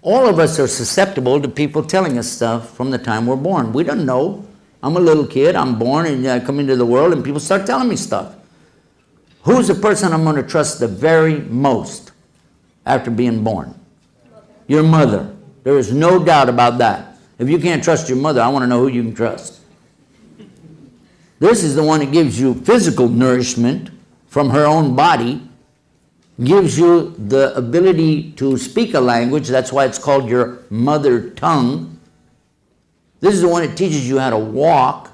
All of us are susceptible to people telling us stuff from the time we're born. We don't know. I'm a little kid, I'm born, and I come into the world, and people start telling me stuff. Who's the person I'm going to trust the very most after being born? Your mother. There is no doubt about that. If you can't trust your mother, I want to know who you can trust. This is the one that gives you physical nourishment from her own body, gives you the ability to speak a language. That's why it's called your mother tongue. This is the one that teaches you how to walk,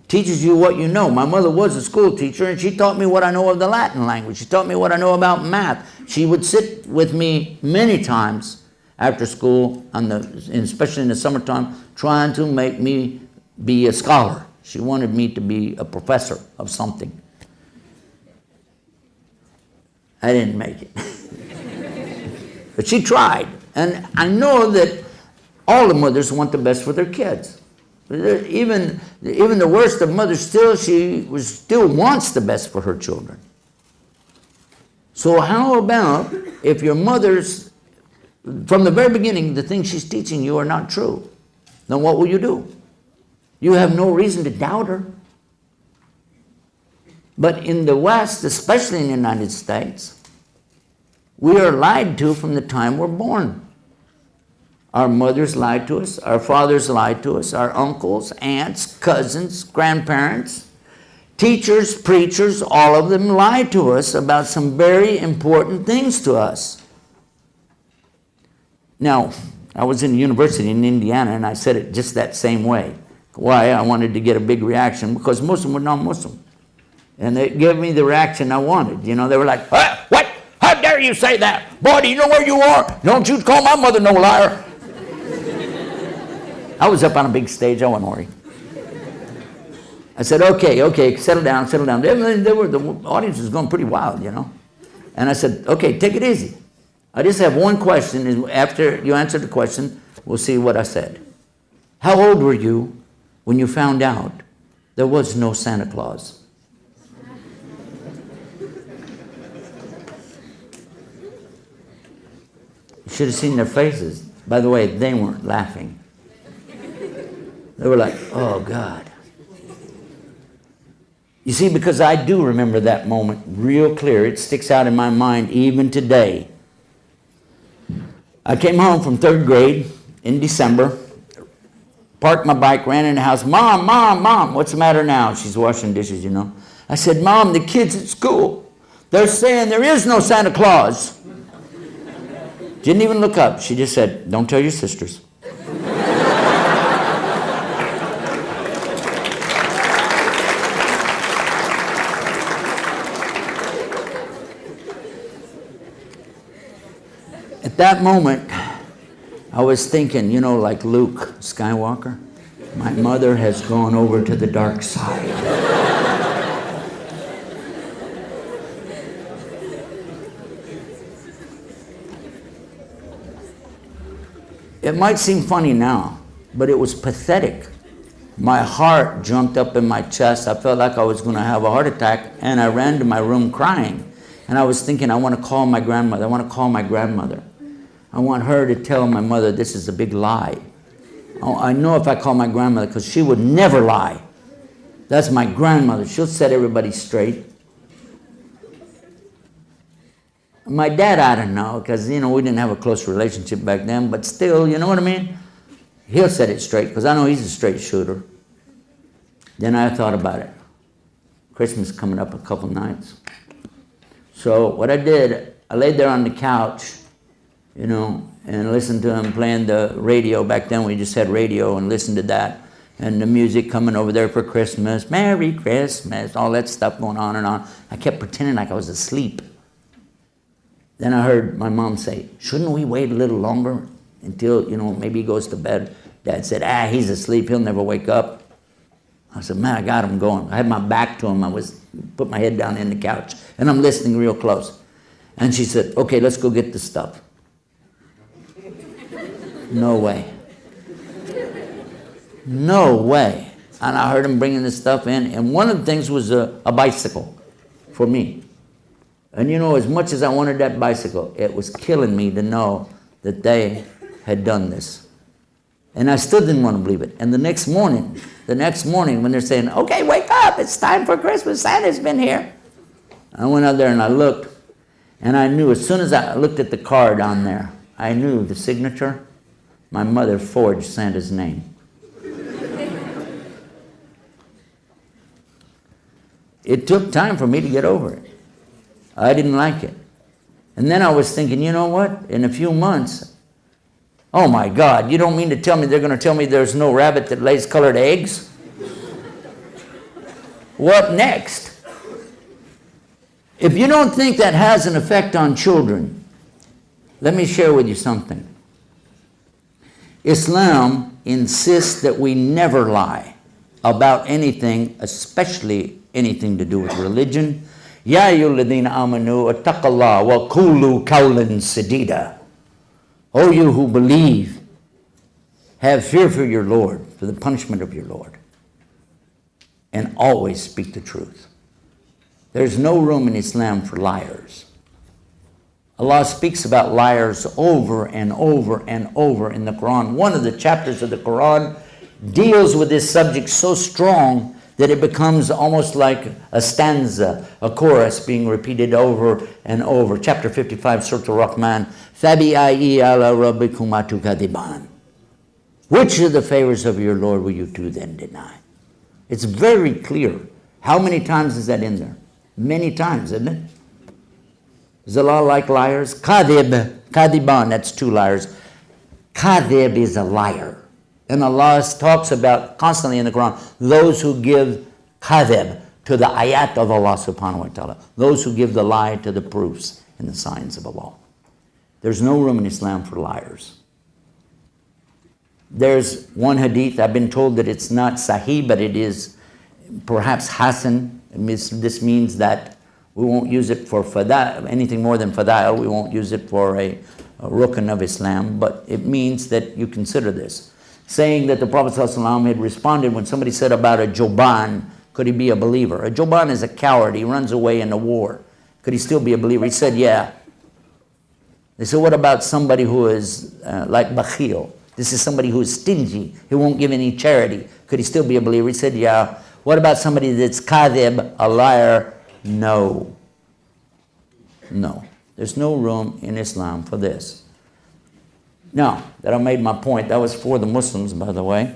teaches you what you know. My mother was a school teacher, and she taught me what I know of the Latin language. She taught me what I know about math. She would sit with me many times after school, especially in the summertime, trying to make me be a scholar. She wanted me to be a professor of something. I didn't make it. But she tried. And I know that all the mothers want the best for their kids. Even the worst of mothers, still wants the best for her children. So how about if your mother's, from the very beginning, the things she's teaching you are not true? Then what will you do? You have no reason to doubt her. But in the West, especially in the United States, we are lied to from the time we're born. Our mothers lied to us, our fathers lied to us, our uncles, aunts, cousins, grandparents, teachers, preachers, all of them lied to us about some very important things to us. Now, I was in a university in Indiana, and I said it just that same way. Why? I wanted to get a big reaction, because most of them were non-Muslim. And they gave me the reaction I wanted. You know, they were like, what? How dare you say that? Boy, do you know where you are? Don't you call my mother no liar. I was up on a big stage, I wasn't worried. I said, okay, settle down. The audience was going pretty wild, you know. And I said, okay, take it easy. I just have one question, and after you answer the question, we'll see what I said. How old were you when you found out there was no Santa Claus? You should have seen their faces. By the way, they weren't laughing. They were like, oh, God. You see, because I do remember that moment real clear. It sticks out in my mind even today. I came home from 3rd grade in December, parked my bike, ran in the house. Mom, what's the matter now? She's washing dishes, you know. I said, Mom, the kids at school, they're saying there is no Santa Claus. Didn't even look up. She just said, don't tell your sisters. At that moment, I was thinking, you know, like Luke Skywalker, my mother has gone over to the dark side. It might seem funny now, but it was pathetic. My heart jumped up in my chest. I felt like I was going to have a heart attack, and I ran to my room crying. And I was thinking, I want to call my grandmother. I want to call my grandmother. I want her to tell my mother this is a big lie. I know if I call my grandmother, because she would never lie. That's my grandmother. She'll set everybody straight. My dad, I don't know, because, you know, we didn't have a close relationship back then, but still, you know what I mean? He'll set it straight, because I know he's a straight shooter. Then I thought about it. Christmas coming up a couple nights. So what I did, I laid there on the couch, you know, and listened to him playing the radio. Back then we just had radio, and listened to that. And the music coming over there for Christmas, Merry Christmas, all that stuff going on and on. I kept pretending like I was asleep. Then I heard my mom say, shouldn't we wait a little longer until, you know, maybe he goes to bed? Dad said, he's asleep, he'll never wake up. I said, man, I got him going. I had my back to him. Put my head down in the couch, and I'm listening real close. And she said, okay, let's go get the stuff. No way. No way. And I heard him bringing the stuff in, and one of the things was a bicycle for me. And you know, as much as I wanted that bicycle, it was killing me to know that they had done this. And I still didn't want to believe it. And the next morning when they're saying, okay, wake up, it's time for Christmas, Santa's been here. I went out there and I looked, and I knew as soon as I looked at the card on there, I knew the signature. My mother forged Santa's name. It took time for me to get over it. I didn't like it. And then I was thinking, you know what? In a few months, oh my God, you don't mean to tell me they're going to tell me there's no rabbit that lays colored eggs? What next? If you don't think that has an effect on children, let me share with you something. Islam insists that we never lie about anything, especially anything to do with religion. Ya ayyuhalladhina amanu attaqallaha wa qulu qawlan sadida. O you who believe, have fear for your Lord, for the punishment of your Lord, and always speak the truth. There's no room in Islam for liars. Allah speaks about liars over and over and over in the Quran. One of the chapters of the Quran deals with this subject so strong that it becomes almost like a stanza, a chorus being repeated over and over. Chapter 55, Surah Al-Rahman. فَبِأَيِّ عَلَى رَبِّكُمَا تُكَذِّبَانِ. Which of the favors of your Lord will you two then deny? It's very clear. How many times is that in there? Many times, isn't it? Does Allah like liars? Kadhib, kadiban, that's two liars. Kadhib is a liar. And Allah talks about constantly in the Quran, those who give kadhib to the ayat of Allah subhanahu wa ta'ala. Those who give the lie to the proofs and the signs of Allah. There's no room in Islam for liars. There's one hadith, I've been told that it's not sahih, but it is perhaps hasan. This means that we won't use it for anything more than fada'il. We won't use it for a rukn of Islam, but it means that you consider this. Saying that the Prophet ﷺ had responded when somebody said about a joban, could he be a believer? A joban is a coward. He runs away in a war. Could he still be a believer? He said, yeah. They said, what about somebody who is like bakhil? This is somebody who is stingy. He won't give any charity. Could he still be a believer? He said, yeah. What about somebody that's kadhib, a liar? No. No. There's no room in Islam for this. Now, that I made my point, that was for the Muslims, by the way.